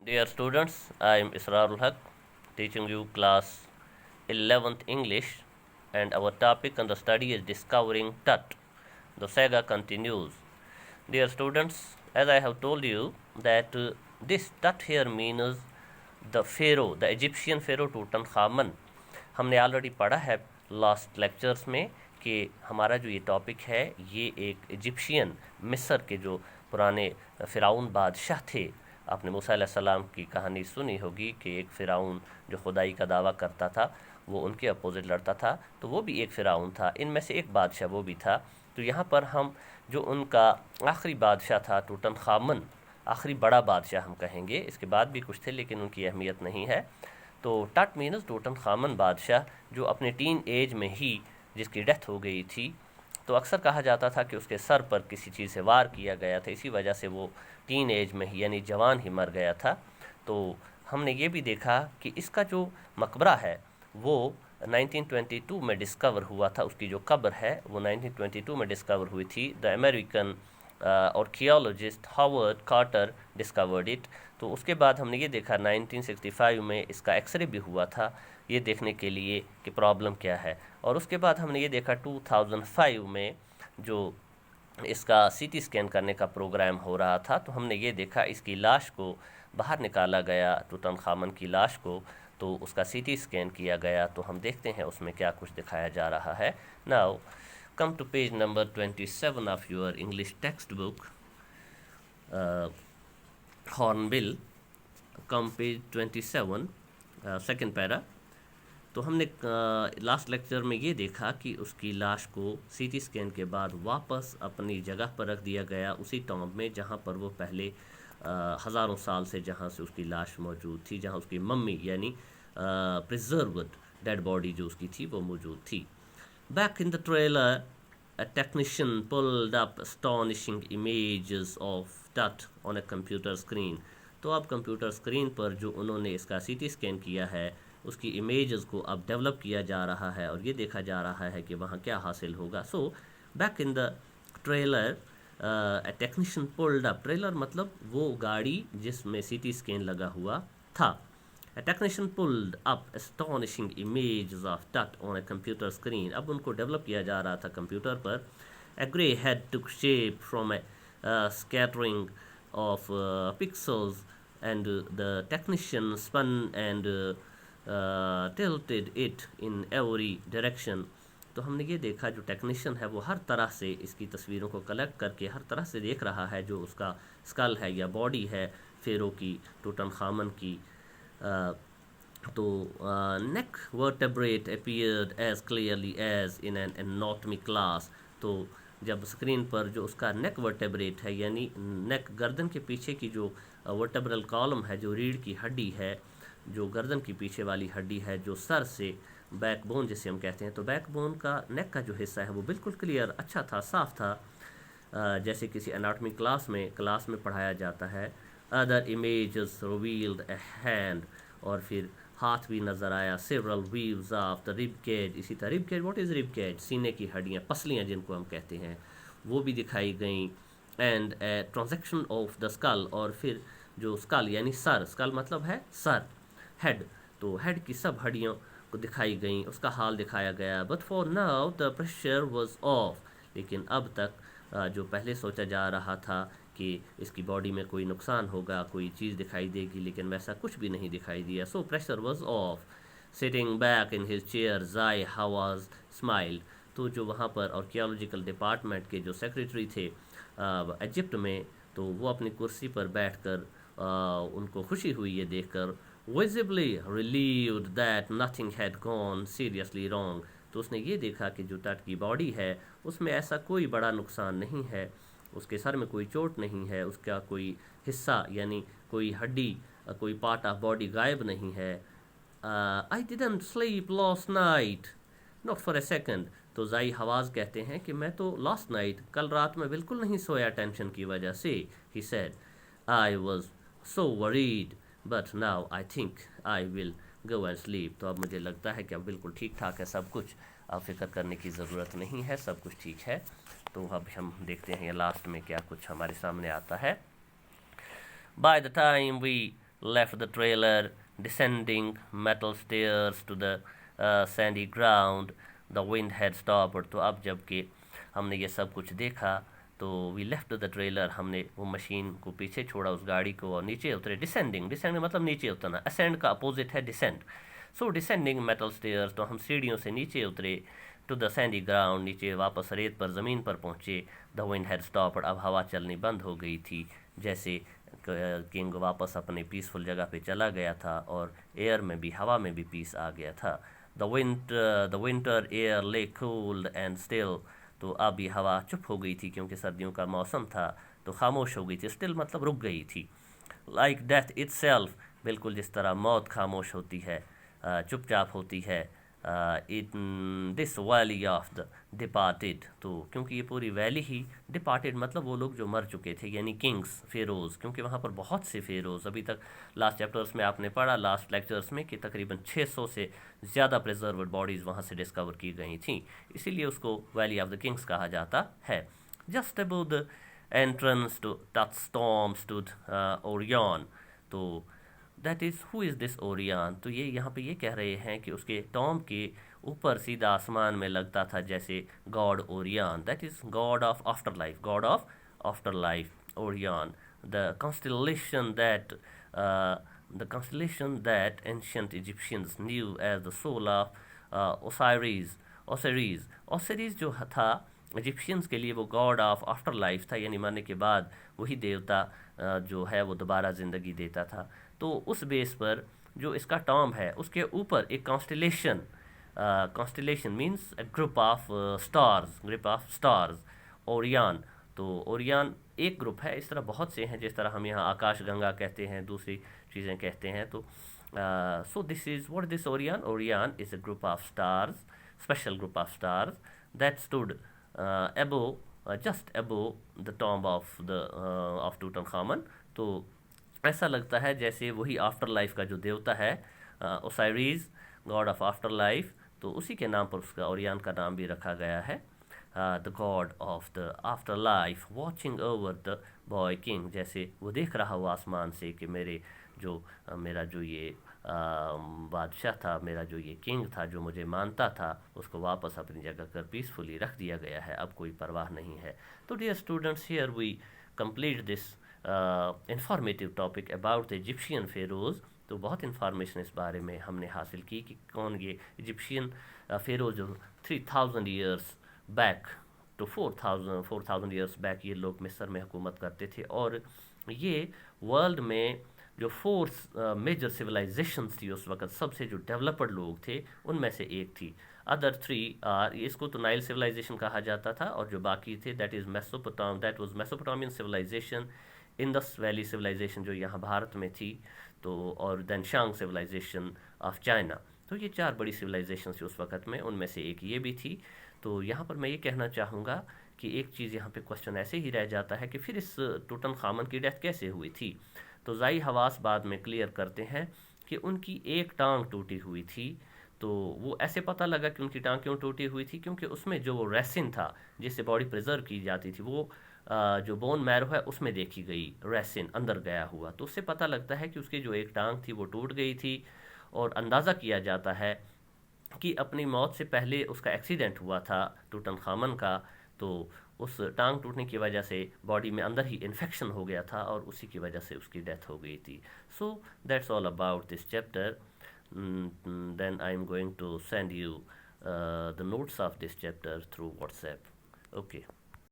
Dear students, I am Israrul Haq, teaching you class 11th English, and our topic on the study is discovering Tut. The saga continues. Dear students, as I have told you that this Tut here means the pharaoh, the Egyptian pharaoh Tutankhamun. हमने already पढ़ा है last lectures में कि हमारा जो ये topic है ये एक इजिप्शियन मिस्र के जो पुराने फ़िरौन बादशाह थे। आपने मूसा अलैहिस्सलाम की कहानी सुनी होगी कि एक फ़िरौन जो खुदाई का दावा करता था वो उनके अपोजिट लड़ता था, तो वो भी एक फ़िरौन था, इनमें से एक बादशाह वो भी था। तो यहाँ पर हम जो उनका आखिरी बादशाह था टूटनखामन, आखिरी बड़ा बादशाह हम कहेंगे, इसके बाद भी कुछ थे लेकिन उनकी अहमियत नहीं है। तो टट मीनस टूटनखामन बादशाह जो अपने टीन एज में ही जिसकी डेथ हो गई थी, तो अक्सर कहा जाता था कि उसके सर पर किसी चीज़ से वार किया गया था, इसी वजह से वो टीन एज में ही यानी जवान ही मर गया था। तो हमने ये भी देखा कि इसका जो मकबरा है वो 1922 में डिस्कवर हुआ था। उसकी जो कब्र है वो 1922 में डिस्कवर हुई थी। The American archaeologist Howard Carter discovered it. तो उसके बाद हमने ये देखा 1965 में इसका एक्सरे भी हुआ था ये देखने के लिए कि प्रॉब्लम क्या है। और उसके बाद हमने ये देखा 2005 में जो इसका सीटी स्कैन करने का प्रोग्राम हो रहा था, तो हमने ये देखा इसकी लाश को बाहर निकाला गया, टूटनखामन की लाश को, तो उसका सीटी स्कैन किया गया। तो हम देखते हैं उसमें क्या कुछ दिखाया जा रहा है। Now come to page number 27 of your English textbook, Hornbill, come page 27, second para। तो हमने लास्ट लेक्चर में ये देखा कि उसकी लाश को सीटी स्कैन के बाद वापस अपनी जगह पर रख दिया गया, उसी टॉम्ब में जहाँ पर वो पहले हज़ारों साल से जहाँ से उसकी लाश मौजूद थी, जहाँ उसकी मम्मी यानी प्रिजर्व्ड डेड बॉडी जो उसकी थी वो मौजूद थी। Back in the trailer, a technician pulled up astonishing images of Tut on a computer screen। तो अब कंप्यूटर स्क्रीन पर जो उन्होंने इसका सीटी स्कैन किया है उसकी इमेजेस को अब डेवलप किया जा रहा है और ये देखा जा रहा है कि वहाँ क्या हासिल होगा। So back in the trailer a technician pulled up, trailer मतलब वो गाड़ी जिसमें सीटी स्कैन लगा हुआ था। A technician pulled up astonishing images of Tut on a computer screen। अब उनको डेवलप किया जा रहा था कंप्यूटर पर। A grey head took shape from a scattering of pixels and the technician spun and tilted it in every direction। तो हमने ये देखा जो टेक्नीशियन है वो हर तरह से इसकी तस्वीरों को कलेक्ट करके हर तरह से देख रहा है जो उसका स्कल है या बॉडी है फेरो की, टूटनखामन की। तो neck vertebrate appeared as clearly as in an anatomy class। तो जब स्क्रीन पर जो उसका नेक वर्टेब्रेट है यानी नेक गर्दन के पीछे की जो वर्टेब्रल कॉलम है, जो रीढ़ की हड्डी है, जो गर्दन की पीछे वाली हड्डी है, जो सर से बैकबोन जिसे हम कहते हैं, तो बैकबोन का नेक का जो हिस्सा है वो बिल्कुल क्लियर, अच्छा था, साफ था, जैसे किसी एनाटॉमी क्लास में पढ़ाया जाता है। Other images revealed a hand, और फिर हाथ भी नज़र आया। Several views of the rib cage, इसी तरह rib cage, what is rib cage, सीने की हड्डियाँ, पसलियाँ जिनको हम कहते हैं, वो भी दिखाई गई। And a transaction of the skull, और फिर जो स्कल यानी सर, स्कल मतलब है सर, हेड, तो हेड की सब हड्डियों को दिखाई गई, उसका हाल दिखाया गया। But for now the pressure was of, लेकिन अब तक जो पहले सोचा जा रहा था कि इसकी बॉडी में कोई नुकसान होगा, कोई चीज़ दिखाई देगी, लेकिन वैसा कुछ भी नहीं दिखाई दिया। So pressure was off. Sitting back in his chair ज़ाई हवाज स्माइल। तो जो वहाँ पर आर्कियोलॉजिकल डिपार्टमेंट के जो सेक्रेटरी थे इजिप्ट में, तो वो अपनी कुर्सी पर बैठकर उनको खुशी हुई ये देखकर। Visibly relieved that nothing had gone seriously wrong. तो उसने ये देखा कि जो टट की बॉडी है उसमें ऐसा कोई बड़ा नुकसान नहीं है, उसके सर में कोई चोट नहीं है, उसका कोई हिस्सा यानी कोई हड्डी, कोई पार्ट ऑफ बॉडी गायब नहीं है। I didn't sleep last night not for a second. तो ज़ाई हवाज कहते हैं कि मैं तो लास्ट नाइट, कल रात में बिल्कुल नहीं सोया टेंशन की वजह से। He said I was so worried but now I think I will go and sleep. तो अब मुझे लगता है कि अब बिल्कुल ठीक ठाक है सब कुछ, अब फिक्र करने की ज़रूरत नहीं है, सब कुछ ठीक है। तो अब हम देखते हैं लास्ट में क्या कुछ हमारे सामने आता है। By the time we left the trailer, descending metal stairs to the sandy ground. The wind had stopped. तो अब जबकि हमने ये सब कुछ देखा तो वी लेफ्ट द ट्रेलर, हमने वो मशीन को पीछे छोड़ा, उस गाड़ी को, और नीचे उतरे. डिसेंडिंग, डिसेंडिंग मतलब नीचे उतरना. असेंड का अपोजिट है डिसेंड. सो डिसेंडिंग मेटल स्टेयर्स, तो हम सीढ़ियों से नीचे उतरे. टू द सैंडी ग्राउंड, नीचे वापस रेत पर, ज़मीन पर पहुँचे. द विंड हैड स्टॉप्ड, अब हवा चलनी बंद हो गई थी. जैसे किंग वापस अपने पीसफुल जगह पे चला गया था और एयर में भी, हवा में भी पीस आ गया था. द विंटर एयर ले कूल्ड एंड स्टिल, तो अब ये हवा चुप हो गई थी क्योंकि सर्दियों का मौसम था, तो खामोश हो गई थी. स्टिल मतलब रुक गई थी. लाइक डेथ इटसेल्फ, बिल्कुल जिस तरह मौत खामोश होती है, चुपचाप होती है. In this valley of the departed, तो क्योंकि ये पूरी वैली ही, डिपार्टेड मतलब वो लोग जो मर चुके थे, यानी किंग्स, फेरोज़, क्योंकि वहाँ पर बहुत से फेरोज़, अभी तक लास्ट चैप्टर्स में आपने पढ़ा, लास्ट लेक्चर्स में, कि तकरीबन 600 से ज़्यादा प्रिजर्व्ड बॉडीज़ वहाँ से डिस्कवर की गई थी, इसीलिए उसको वैली ऑफ द किंग्स कहा जाता है. Just above the entrance to that storm stood Orion, तो that is who is this Orion, तो ये यहाँ पे ये कह रहे हैं कि उसके टॉम के ऊपर सीधा आसमान में लगता था जैसे god Orion. That is god of afterlife, god of afterlife Orion. The constellation that ancient Egyptians knew as the soul of Osiris. Osiris जो था इजिप्शियंस के लिए वो गॉड ऑफ आफ्टर लाइफ था, यानी मरने के बाद वही देवता जो है वो दोबारा ज़िंदगी देता था. तो उस बेस पर जो इसका टॉम है उसके ऊपर एक constellation, constellation means group of stars, Orion. तो ओरियन एक ग्रुप है, इस तरह बहुत से हैं, जिस तरह हम यहाँ आकाश गंगा कहते हैं, दूसरी चीज़ें कहते हैं. तो so this is what this Orion. Orion is a group of stars, special group of stars that stood just above the tomb of टूटनखामन. तो ऐसा लगता है जैसे वही आफ्टर लाइफ का जो देवता है, Osiris, God of after life, तो उसी के नाम पर उसका ओरियन का नाम भी रखा गया है. The God of the after life watching over the boy king, जैसे वो देख रहा हो आसमान से कि मेरा जो ये बादशाह था, मेरा जो ये किंग था, जो मुझे मानता था, उसको वापस अपनी जगह पर पीसफुली रख दिया गया है, अब कोई परवाह नहीं है. तो dear students, here we complete this informative topic about the Egyptian pharaohs. तो बहुत इन्फॉर्मेशन इस बारे में हमने हासिल की कि कौन ये इजिप्शियन फेरोज़ जो 3000 years back to 4000 years back ये लोग मिस्र में हुकूमत करते थे, और ये वर्ल्ड में जो 4 मेजर सिविलाइजेशंस थी उस वक्त, सबसे जो डेवलप्ड लोग थे उनमें से एक थी. अदर 3 आर, इसको तो नाइल सिविलाइजेशन कहा जाता था, और जो बाकी थे that was Mesopotamian civilization, Indus Valley civilization जो यहाँ भारत में थी, तो और then Shang civilization of China. तो ये 4 बड़ी सिविलाइजेशन थी उस वक्त में, उनमें से एक ये भी थी. तो यहाँ पर मैं ये कहना चाहूँगा कि एक चीज़ यहाँ पे क्वेश्चन ऐसे ही रह जाता है कि फिर इस टूटनखामन की डेथ कैसे हुई थी. तो ज़ाई हवास बाद में क्लियर करते हैं कि उनकी एक टांग टूटी हुई थी. तो वो ऐसे पता लगा कि उनकी टांग क्यों टूटी हुई थी, क्योंकि उसमें जो रेसिन था जिससे बॉडी प्रिजर्व की जाती थी, वो जो बोन मैरो है उसमें देखी गई रेसिन अंदर गया हुआ. तो उससे पता लगता है कि उसकी जो एक टांग थी वो टूट गई थी, और अंदाज़ा किया जाता है कि अपनी मौत से पहले उसका एक्सीडेंट हुआ था टूटनखामन का. तो उस टांग टूटने की वजह से बॉडी में अंदर ही इन्फेक्शन हो गया था, और उसी की वजह से उसकी डेथ हो गई थी. So that's all about this chapter. Then I am going to send you the notes of this chapter through WhatsApp. Okay.